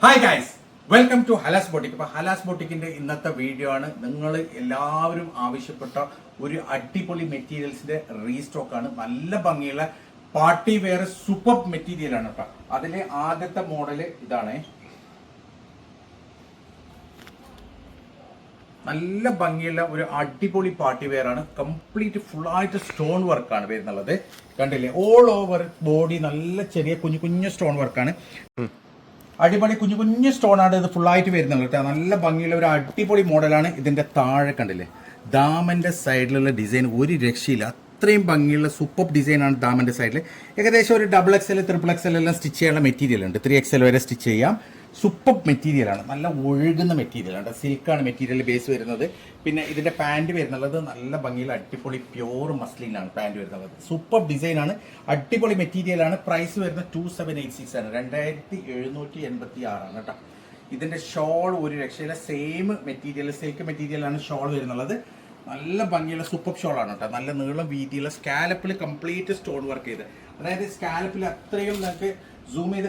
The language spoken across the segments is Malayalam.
Hi guys, welcome to Halas boutique. അപ്പോൾ ഹലാസ് ബോട്ടിക്കിന്റെ ഇന്നത്തെ വീഡിയോ ആണ്. നിങ്ങൾ എല്ലാവരും ആവശ്യപ്പെട്ട ഒരു അടിപൊളി മെറ്റീരിയൽസിന്റെ റീസ്റ്റോക്ക് ആണ്. നല്ല ഭംഗിയുള്ള പാർട്ടി വെയർ സൂപ്പർ മെറ്റീരിയൽ ആണ് കേട്ടോ. അതിലെ ആദ്യത്തെ മോഡല് ഇതാണ്. നല്ല ഭംഗിയുള്ള ഒരു അടിപൊളി പാർട്ടി വെയർ ആണ്. കംപ്ലീറ്റ് ഫുൾ ആയിട്ട് സ്റ്റോൺ വർക്കാണ് വരുന്നുള്ളത്. കണ്ടില്ലേ, ഓൾ ഓവർ ബോഡി നല്ല ചെറിയ കുഞ്ഞു കുഞ്ഞു സ്റ്റോൺ വർക്കാണ്. അടിപൊളി കുഞ്ഞു കുഞ്ഞു സ്റ്റോൺ ആണ് ഇത് ഫുള്ളായിട്ട് വരുന്നത് കേട്ടോ. നല്ല ഭംഗിയുള്ള ഒരു അടിപൊളി മോഡലാണ്. ഇതിന്റെ താഴെ കണ്ടില്ലേ, ദാമന്റെ സൈഡിലുള്ള ഡിസൈൻ ഒരു രക്ഷയില്ല. അത്രയും ഭംഗിയുള്ള സൂപ്പർ ഡിസൈനാണ് ദാമന്റെ സൈഡിൽ. ഏകദേശം ഒരു XXL, XXL എല്ലാം സ്റ്റിച്ച് ചെയ്യാനുള്ള മെറ്റീരിയൽ ഉണ്ട്. 3XL വരെ സ്റ്റിച്ച് ചെയ്യാം. സൂപ്പർ മെറ്റീരിയലാണ്, നല്ല ഒഴുകുന്ന മെറ്റീരിയലാണ്. സിൽക്കാണ് മെറ്റീരിയൽ ബേസ് വരുന്നത്. പിന്നെ ഇതിന്റെ പാൻറ് വരുന്നുള്ളത് നല്ല ഭംഗിയുള്ള അടിപൊളി പ്യൂർ മസ്ലിനാണ് പാൻറ് വരുന്നത്. സൂപ്പർ ഡിസൈനാണ്, അടിപൊളി മെറ്റീരിയലാണ്. പ്രൈസ് വരുന്നത് 2786 ആണ്, 2786 ആണ് കേട്ടോ. ഇതിന്റെ ഷോൾ ഒരു രക്ഷയില്ല, സെയിം മെറ്റീരിയൽ സിൽക്ക് മെറ്റീരിയലാണ് ഷോൾ വരുന്നുള്ളത്. നല്ല ഭംഗിയുള്ള സൂപ്പർ ഷോളാണ് കേട്ടോ. നല്ല നീളം വീതിയുള്ള സ്കാലപ്പിൽ കംപ്ലീറ്റ് സ്റ്റോൺ വർക്ക് ചെയ്ത്, അതായത് സ്കാലപ്പിൽ അത്രയും നമുക്ക് സൂം ചെയ്ത്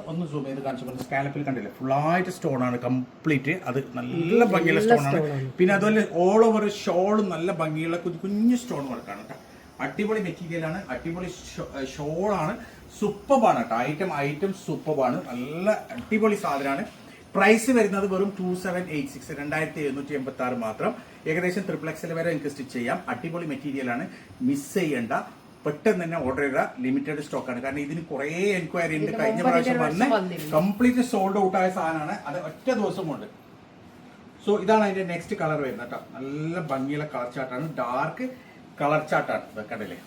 ഒന്ന് സൂം ചെയ്ത് കാണിച്ചു. സ്കാലപ്പിൽ കണ്ടില്ലേ, ഫുള്ളായിട്ട് സ്റ്റോൺ ആണ് കംപ്ലീറ്റ്. അത് നല്ല ഭംഗിയുള്ള സ്റ്റോൺ ആണ്. പിന്നെ അതുപോലെ ഓൾ ഓവർ ഷോളും നല്ല ഭംഗിയുള്ള കുഞ്ഞു കുഞ്ഞു സ്റ്റോൺ വർക്കാണ് കേട്ടോ. അടിപൊളി മെറ്റീരിയലാണ്, അടിപൊളി ഷോളാണ്, സൂപ്പറാണ് കേട്ടോ. ഐറ്റം സൂപ്പറാണ്, നല്ല അടിപൊളി സാധനമാണ്. പ്രൈസ് വരുന്നത് വെറും 2786, 2786 മാത്രം. ഏകദേശം XXL വരെ നിങ്ങൾക്ക് സ്റ്റിച്ച് ചെയ്യാം. അടിപൊളി മെറ്റീരിയലാണ്, മിസ് ചെയ്യേണ്ട. പെട്ടെന്ന് തന്നെ ഓർഡർ ചെയ്ത ലിമിറ്റഡ് സ്റ്റോക്ക് ആണ്. കാരണം ഇതിന് കുറെ എൻക്വയറി ഉണ്ട്. കഴിഞ്ഞ പ്രാവശ്യം വന്ന് കംപ്ലീറ്റ് സോൾഡ് ഔട്ട് ആയ സാധനമാണ്. അത് ഒറ്റ ദിവസം കൊണ്ട്. സോ ഇതാണ് അതിന്റെ നെക്സ്റ്റ് കളർ വരുന്നത് കേട്ടോ. നല്ല ഭംഗിയുള്ള കളർ ചാർട്ടാണ്, ഡാർക്ക് കളർ ചാർട്ടാണ്. കണ്ടില്ലേ,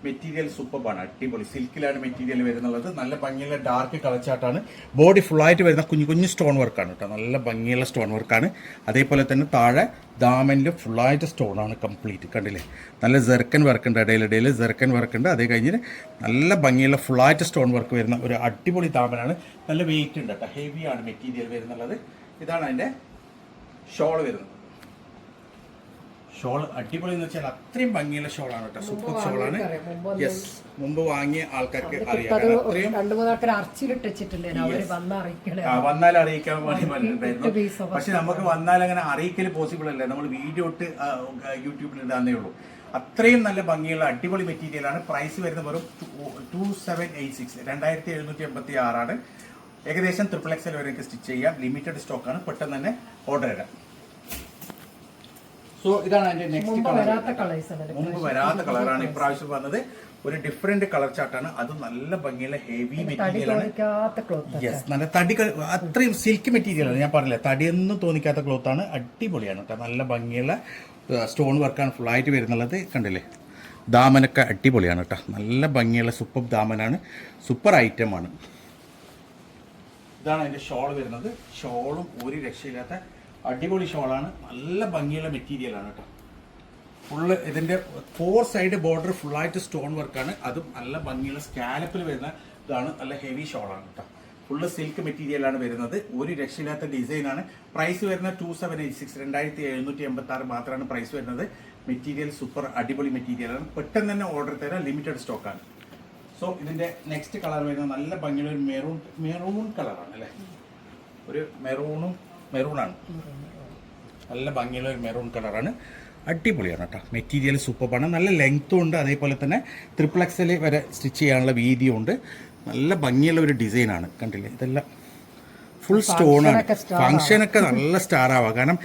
മെറ്റീരിയൽ സൂപ്പറാണ്, അടിപൊളി സിൽക്കിലാണ് മെറ്റീരിയൽ വരുന്നുള്ളത്. നല്ല ഭംഗിയുള്ള ഡാർക്ക് കളർ ചാർട്ടാണ്. ബോഡി ഫുള്ളായിട്ട് വരുന്ന കുഞ്ഞു കുഞ്ഞു സ്റ്റോൺ വർക്കാണ് കേട്ടോ. നല്ല ഭംഗിയുള്ള സ്റ്റോൺ വർക്കാണ്. അതേപോലെ തന്നെ താഴെ ദാമനിൽ ഫുള്ളായിട്ട് സ്റ്റോൺ ആണ് കംപ്ലീറ്റ്. കണ്ടില്ലേ, നല്ല ജെർക്കൻ വർക്ക് ഉണ്ട്, ഇടയിൽ ജെർക്കൻ വർക്ക് ഉണ്ട്. അതേ കഴിഞ്ഞ് നല്ല ഭംഗിയുള്ള ഫുള്ളായിട്ട് സ്റ്റോൺ വർക്ക് വരുന്ന ഒരു അടിപൊളി ദാമനാണ്. നല്ല വെയിറ്റ് ഉണ്ട് കേട്ടോ, ഹെവിയാണ് മെറ്റീരിയൽ വരുന്നുള്ളത്. ഇതാണ് അതിൻ്റെ ഷോൾ വരുന്നത്. ഷോൾ അടിപൊളി എന്ന് വെച്ചാൽ അത്രയും ഭംഗിയുള്ള ഷോളാണ് കേട്ടോ. സൂപ്പർ ഷോളാണ്. യെസ്, മുമ്പ് വാങ്ങിയ ആൾക്കാർക്ക് അറിയാം. വന്നാൽ അറിയിക്കാൻ വേണ്ടി പറഞ്ഞിട്ടുണ്ടായിരുന്നു. പക്ഷെ നമുക്ക് വന്നാൽ അങ്ങനെ അറിയിക്കൽ പോസിബിൾ അല്ല. നമ്മൾ വീഡിയോ ഇട്ട് യൂട്യൂബിൽ ഇടാന്നേ ഉള്ളൂ. അത്രയും നല്ല ഭംഗിയുള്ള അടിപൊളി മെറ്റീരിയലാണ്. പ്രൈസ് വരുന്നത് വെറും 2786, 2786 ആണ്. ഏകദേശം XXL വരെ സ്റ്റിച്ച് ചെയ്യാം. ലിമിറ്റഡ് സ്റ്റോക്കാണ്, പെട്ടെന്ന് തന്നെ ഓർഡർ ചെയ്യാം. സോ ഇതാണ് അതിന്റെ നെക്സ്റ്റ് കളർ. മുമ്പ് വരാത്ത കളറാണ് ഇപ്രാവശ്യം വന്നത്. ഒരു ഡിഫറെന്റ് കളർ ചാർട്ടാണ്. അത് നല്ല ഭംഗിയുള്ള ഹെവി മെറ്റീരിയലാണ്. യെസ്, നല്ല തടി, അത്രയും സിൽക്ക് മെറ്റീരിയലാണ്. ഞാൻ പറഞ്ഞില്ല, തടിയൊന്നും തോന്നിക്കാത്ത ക്ലോത്താണ്. അടിപൊളിയാണ് കേട്ടോ. നല്ല ഭംഗിയുള്ള സ്റ്റോൺ വർക്കാണ് ഫുള്ളായിട്ട് വരുന്നുള്ളത്. കണ്ടില്ലേ, ദാമനൊക്കെ അടിപൊളിയാണ് കേട്ടോ. നല്ല ഭംഗിയുള്ള സൂപ്പർ ദാമനാണ്, സൂപ്പർ ഐറ്റമാണ്. ഇതാണ് അതിന്റെ ഷോൾ വരുന്നത്. ഷോളും ഒരു രക്ഷയില്ലാത്ത അടിപൊളി ഷോളാണ്. നല്ല ഭംഗിയുള്ള മെറ്റീരിയലാണ് കേട്ടോ. ഫുള്ള് ഇതിന്റെ 4 സൈഡ് ബോർഡർ ഫുള്ളായിട്ട് സ്റ്റോൺ വർക്കാണ്. അതും നല്ല ഭംഗിയുള്ള സ്കാലപ്പിൽ വരുന്ന ഇതാണ്. നല്ല ഹെവി ഷോളാണ് കേട്ടോ. ഫുള്ള് സിൽക്ക് മെറ്റീരിയലാണ് വരുന്നത്. ഒരു രക്ഷയില്ലാത്ത ഡിസൈനാണ്. പ്രൈസ് വരുന്നത് 2786, 2786 മാത്രമാണ് പ്രൈസ് വരുന്നത്. മെറ്റീരിയൽ സൂപ്പർ അടിപൊളി മെറ്റീരിയലാണ്. പെട്ടെന്ന് തന്നെ ഓർഡർ തരാം, ലിമിറ്റഡ് സ്റ്റോക്കാണ്. സോ ഇതിന്റെ നെക്സ്റ്റ് കളർ വരുന്നത് നല്ല ഭംഗിയുള്ള ഒരു മെറൂൺ കളറാണ് അല്ലേ. ഒരു മെറൂണാണ്, നല്ല ഭംഗിയുള്ള ഒരു മെറൂൺ കളറാണ്. അടിപൊളിയാണ് കേട്ടോ. മെറ്റീരിയൽ സൂപ്പറാണ്. നല്ല ലെങ്ത്തും ഉണ്ട്. അതേപോലെ തന്നെ XXL വരെ സ്റ്റിച്ച് ചെയ്യാനുള്ള വീതിയും ഉണ്ട്. നല്ല ഭംഗിയുള്ള ഒരു ഡിസൈനാണ്. കണ്ടില്ലേ, ഇതെല്ലാം ഫുൾ സ്റ്റോണാണ്. ഫംഗ്ഷനൊക്കെ നല്ല സ്റ്റാർ ആവാം. കാരണം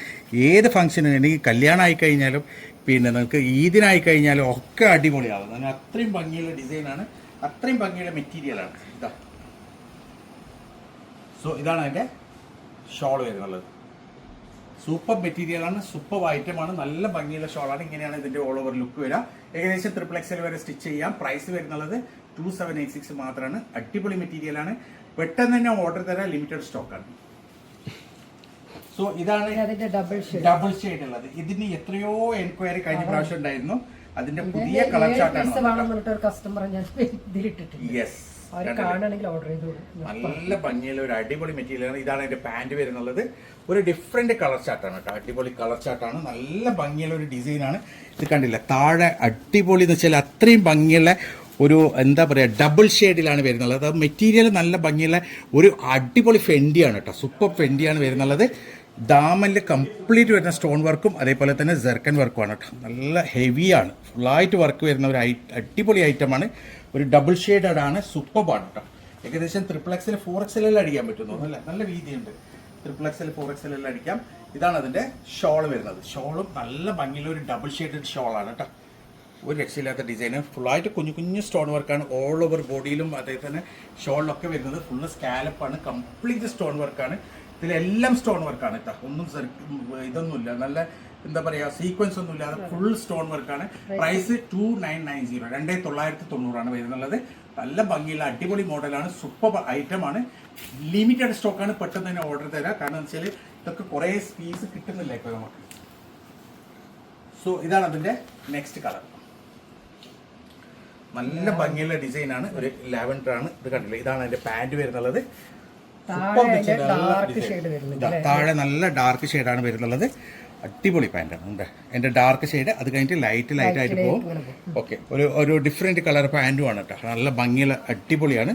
ഏത് ഫംഗ്ഷനും, എനിക്ക് കല്യാണം ആയിക്കഴിഞ്ഞാലും പിന്നെ നിങ്ങൾക്ക് ഈദിനായി കഴിഞ്ഞാലും ഒക്കെ അടിപൊളിയാവും. അങ്ങനെ അത്രയും ഭംഗിയുള്ള ഡിസൈനാണ്, അത്രയും ഭംഗിയുള്ള മെറ്റീരിയലാണ്. ഇതാ, സോ ഇതാണ് അതിൻ്റെ ഷോൾ വരുന്നുള്ളത്. സൂപ്പർ മെറ്റീരിയലാണ്, സൂപ്പർ ഐറ്റമാണ്. നല്ല ഭംഗിയുള്ള ഷോളാണ്. ഇങ്ങനെയാണ് ഇതിന്റെ ഓൾ ഓവർ ലുക്ക് വരിക. ഏകദേശം XXL വരെ സ്റ്റിച്ച് ചെയ്യാം. പ്രൈസ് വരുന്നുള്ളത് 2786 മാത്രമാണ്. അടിപൊളി മെറ്റീരിയലാണ്. പെട്ടെന്ന് തന്നെ ഓർഡർ തരാൻ, ലിമിറ്റഡ് സ്റ്റോക്കാണ്. സോ ഇതാണ് ഡബിൾ ഷെയ്ഡ് ഉള്ളത്. ഇതിന് എത്രയോ എൻക്വയറി കഴിഞ്ഞ പ്രാവശ്യം ഉണ്ടായിരുന്നു. അതിന്റെ പുതിയ കളർ ചാർട്ടാണ്. യെസ്, നല്ല ഭംഗിയുള്ള ഒരു അടിപൊളി മെറ്റീരിയലാണ്. ഇതാണ് അതിന്റെ പാന്റ് വരുന്നുള്ളത്. ഒരു ഡിഫറെന്റ് കളർ ചാർട്ടാണ് കേട്ടോ. അടിപൊളി കളർ ചാർട്ടാണ്. നല്ല ഭംഗിയുള്ള ഒരു ഡിസൈനാണ്. ഇത് കണ്ടില്ല, താഴെ അടിപൊളി എന്ന് വെച്ചാൽ അത്രയും ഭംഗിയുള്ള ഒരു എന്താ പറയുക ഡബിൾ ഷെയ്ഡിലാണ് വരുന്നത്. അത് മെറ്റീരിയൽ നല്ല ഭംഗിയുള്ള ഒരു അടിപൊളി ഫെൻഡിയാണ് കേട്ടോ, സൂപ്പർ ഫെൻഡിയാണ് വരുന്നുള്ളത്. ദാമനിൽ കംപ്ലീറ്റ് വരുന്ന സ്റ്റോൺ വർക്കും അതേപോലെ തന്നെ ജെർക്കൻ വർക്കുമാണ് കേട്ടോ. നല്ല ഹെവിയാണ്, ഫുള്ളായിട്ട് വർക്ക് വരുന്ന ഒരു അടിപൊളി ഐറ്റമാണ്. ഒരു ഡബിൾ ഷെയ്ഡാണ്, സൂപ്പറാണ് കേട്ടോ. ഏകദേശം XXL 4XL അടിക്കാൻ പറ്റുന്നു, നല്ല വീതിയുണ്ട്. XXL 4XL അടിക്കാം. ഇതാണ് അതിൻ്റെ ഷോൾ വരുന്നത്. ഷോളും നല്ല ഭംഗിയുള്ള ഒരു ഡബിൾ ഷെയ്ഡഡ് ഷോളാണ് കേട്ടോ. ഒരു രക്ഷയില്ലാത്ത ഡിസൈന്, ഫുള്ളായിട്ട് കുഞ്ഞു കുഞ്ഞു സ്റ്റോൺ വർക്കാണ് ഓൾ ഓവർ ബോഡിയിലും അതേപോലെ തന്നെ ഷോളിലൊക്കെ വരുന്നത്. ഫുള്ള് സ്കാലപ്പാണ്, കംപ്ലീറ്റ് സ്റ്റോൺ വർക്കാണ്. ഇതിലെല്ലാം സ്റ്റോൺ വർക്കാണ് കേട്ടോ. ഒന്നും ഇതൊന്നുമില്ല, നല്ല എന്താ പറയുക സീക്വൻസ് ഒന്നും ഇല്ലാതെ ഫുൾ സ്റ്റോൺ വർക്കാണ്. പ്രൈസ് 2990, 2990 വരുന്നുള്ളത്. നല്ല ഭംഗിയുള്ള അടിപൊളി മോഡലാണ്, സൂപ്പർ ഐറ്റമാണ്. ലിമിറ്റഡ് സ്റ്റോക്കാണ്, പെട്ടെന്ന് തന്നെ ഓർഡർ തരാം. കാരണം എന്ന് വെച്ചാൽ ഇതൊക്കെ കുറേ പീസ് കിട്ടുന്നില്ല ഇപ്പോൾ നമുക്ക്. സോ ഇതാണ് അതിൻ്റെ നെക്സ്റ്റ് കളർ. നല്ല ഭംഗിയുള്ള ഡിസൈനാണ്, ഒരു ലാവൻഡർ ആണ്. ഇത് കണ്ടില്ലേ, ഇതാണ് അതിൻ്റെ പാൻറ് വരുന്നുള്ളത്. താഴെ നല്ല ഡാർക്ക് ഷെയ്ഡാണ് വരുന്നുള്ളത്. അടിപൊളി പാൻറ്റാണ് ഉണ്ട്. എൻ്റെ ഡാർക്ക് ഷെയ്ഡ്, അത് കഴിഞ്ഞിട്ട് ലൈറ്റ് ആയിട്ട് പോകും. ഓക്കെ, ഒരു ഡിഫറെൻറ്റ് കളർ പാൻറ്റുമാണ് കേട്ടോ. നല്ല ഭംഗിയുള്ള അടിപൊളിയാണ്,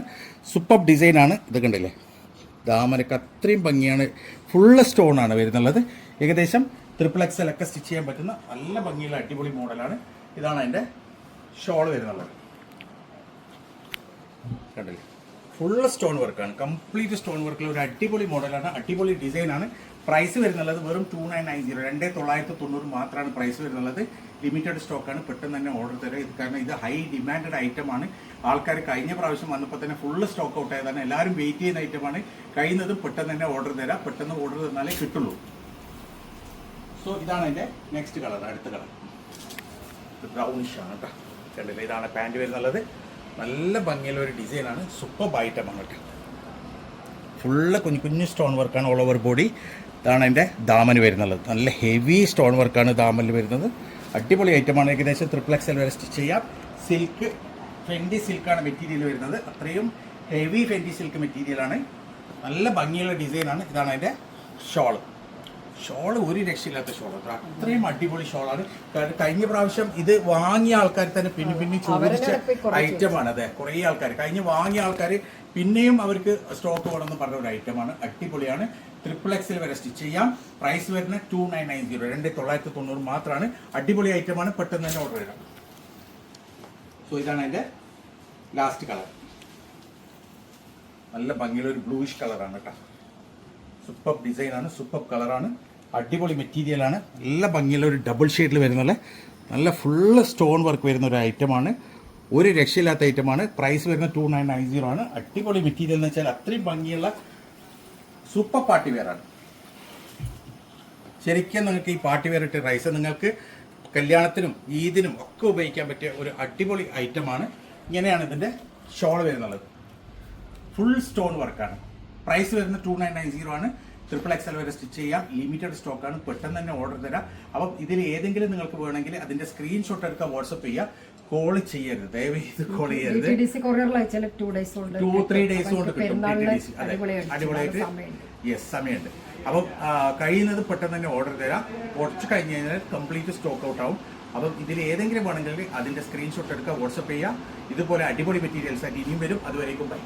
സൂപ്പർ ഡിസൈനാണ്. ഇത് കണ്ടില്ലേ, ദാമനക്ക് അത്രയും ഭംഗിയാണ്. ഫുള്ള് സ്റ്റോണാണ് വരുന്നുള്ളത്. ഏകദേശം XXL ഒക്കെ സ്റ്റിച്ച് ചെയ്യാൻ പറ്റുന്ന നല്ല ഭംഗിയുള്ള അടിപൊളി മോഡലാണ്. ഇതാണ് അതിൻ്റെ ഷോൾ വരുന്നുള്ളത്. കണ്ടില്ലേ, ഫുള്ള് സ്റ്റോൺ വർക്കാണ്, കംപ്ലീറ്റ് സ്റ്റോൺ വർക്കുള്ള ഒരു അടിപൊളി മോഡലാണ്, അടിപൊളി ഡിസൈനാണ്. പ്രൈസ് വരുന്നുള്ളത് വെറും 2990, 2990 മാത്രമാണ് പ്രൈസ് വരുന്നുള്ളത്. ലിമിറ്റഡ് സ്റ്റോക്കാണ്, പെട്ടെന്ന് തന്നെ ഓർഡർ തരാം. ഇത് കാരണം ഇത് ഹൈ ഡിമാൻഡഡ് ഐറ്റമാണ്. ആൾക്കാർ കഴിഞ്ഞ പ്രാവശ്യം വന്നപ്പോൾ തന്നെ ഫുള്ള് സ്റ്റോക്ക് ഔട്ട് ആയതാണ്. എല്ലാവരും വെയിറ്റ് ചെയ്യുന്ന ഐറ്റമാണ്. കഴിയുന്നതും പെട്ടെന്ന് തന്നെ ഓർഡർ തരാം. പെട്ടെന്ന് ഓർഡർ തന്നാലേ കിട്ടുള്ളൂ. സോ ഇതാണ് എൻ്റെ നെക്സ്റ്റ് കളർ, അടുത്ത കളർ ബ്രൗണിഷ് ആണ് കേട്ടോ. കണ്ടില്ലേ, ഇതാണ് പാൻറ് വരുന്നുള്ളത്. നല്ല ഭംഗിയുള്ള ഒരു ഡിസൈനാണ്, സൂപ്പർ ഐറ്റമാണ് കേട്ടോ. ഫുള്ള് കുഞ്ഞു കുഞ്ഞു സ്റ്റോൺ വർക്കാണ് ഓൾ ഓവർ ബോഡി. ഇതാണ് എൻ്റെ ദാമന് വരുന്നുള്ളത്. നല്ല ഹെവി സ്റ്റോൺ വർക്കാണ് ദാമനിൽ വരുന്നത്. അടിപൊളി ഐറ്റമാണ്. ഏകദേശം XXL വരെ സ്റ്റിച്ച് ചെയ്യാം. സിൽക്ക്, ഫെൻഡി സിൽക്കാണ് മെറ്റീരിയൽ വരുന്നത്. അത്രയും ഹെവി ഫെൻഡി സിൽക്ക് മെറ്റീരിയലാണ്. നല്ല ഭംഗിയുള്ള ഡിസൈനാണ്. ഇതാണ് അതിൻ്റെ ഷോള്. ഷോള് ഒരു രക്ഷയില്ലാത്ത ഷോളാണ്, അത്രയും അടിപൊളി ഷോളാണ്. കഴിഞ്ഞ പ്രാവശ്യം ഇത് വാങ്ങിയ ആൾക്കാർ തന്നെ പിന്നെ ചോദിച്ച ഐറ്റമാണ്. അതെ, കുറേ ആൾക്കാർ വാങ്ങിയ ആൾക്കാർ പിന്നെയും അവർക്ക് സ്റ്റോക്ക് വേണമെന്ന് പറഞ്ഞ ഒരു ഐറ്റമാണ്. അടിപൊളിയാണ്. XXL വരെ സ്റ്റിച്ച് ചെയ്യാം. പ്രൈസ് വരുന്നത് 2990, 2990 മാത്രമാണ്. അടിപൊളി ഐറ്റമാണ്, പെട്ടെന്ന് തന്നെ ഓർഡർ ചെയ്യാം. സോ ഇതാണ് അതിൻ്റെ ലാസ്റ്റ് കളർ. നല്ല ഭംഗിയുള്ള ഒരു ബ്ലൂയിഷ് കളറാണ് കേട്ടോ. സൂപ്പർ ഡിസൈനാണ്, സൂപ്പർ കളറാണ്, അടിപൊളി മെറ്റീരിയലാണ്. നല്ല ഭംഗിയുള്ള ഒരു ഡബിൾ ഷെയ്ഡിൽ വരുന്ന നല്ല ഫുള്ള് സ്റ്റോൺ വർക്ക് വരുന്ന ഒരു ഐറ്റമാണ്. ഒരു രക്ഷയില്ലാത്ത ഐറ്റമാണ്. പ്രൈസ് വരുന്നത് 2990 ആണ്. അടിപൊളി മെറ്റീരിയൽ എന്ന് വെച്ചാൽ അത്രയും ഭംഗിയുള്ള സൂപ്പർ പാർട്ടി വെയറാണ്. ശരിക്കും നിങ്ങൾക്ക് ഈ പാർട്ടി വെയർ ഇട്ട് റൈസ് നിങ്ങൾക്ക് കല്യാണത്തിനും ഈദിനും ഒക്കെ ഉപയോഗിക്കാൻ പറ്റിയ ഒരു അടിപൊളി ഐറ്റമാണ്. ഇങ്ങനെയാണ് ഇതിൻ്റെ ഷോൾ വരുന്നുള്ളത്. ഫുൾ സ്റ്റോൺ വർക്കാണ്. പ്രൈസ് വരുന്നത് 2990 ആണ്. XXL വരെ സ്റ്റിച്ച് ചെയ്യാം. ലിമിറ്റഡ് സ്റ്റോക്കാണ്, പെട്ടെന്ന് തന്നെ ഓർഡർ തരാം. അപ്പം ഇതിൽ ഏതെങ്കിലും നിങ്ങൾക്ക് വേണമെങ്കിൽ അതിൻ്റെ സ്ക്രീൻഷോട്ട് എടുക്കുക, വാട്സപ്പ് ചെയ്യുക. കോൾ ചെയ്യരുത്, ദയവേത് കോൾ ചെയ്യരുത്. 2-3 ഡേയ്സ് കൊണ്ട് കിട്ടും. അടിപൊളിയായിട്ട് സമയമുണ്ട്. അപ്പം കഴിയുന്നത് പെട്ടെന്ന് തന്നെ ഓർഡർ തരാം. കുറച്ച് കഴിഞ്ഞ് കഴിഞ്ഞാൽ കംപ്ലീറ്റ് സ്റ്റോക്ക് ഔട്ട് ആവും. അപ്പം ഇതിൽ ഏതെങ്കിലും വേണമെങ്കിൽ അതിൻ്റെ സ്ക്രീൻഷോട്ട് എടുക്കുക, വാട്സപ്പ് ചെയ്യുക. ഇതുപോലെ അടിപൊളി മെറ്റീരിയൽസ് ആയിട്ട് ഇനിയും വരും. അതുവരേക്കും ബൈ.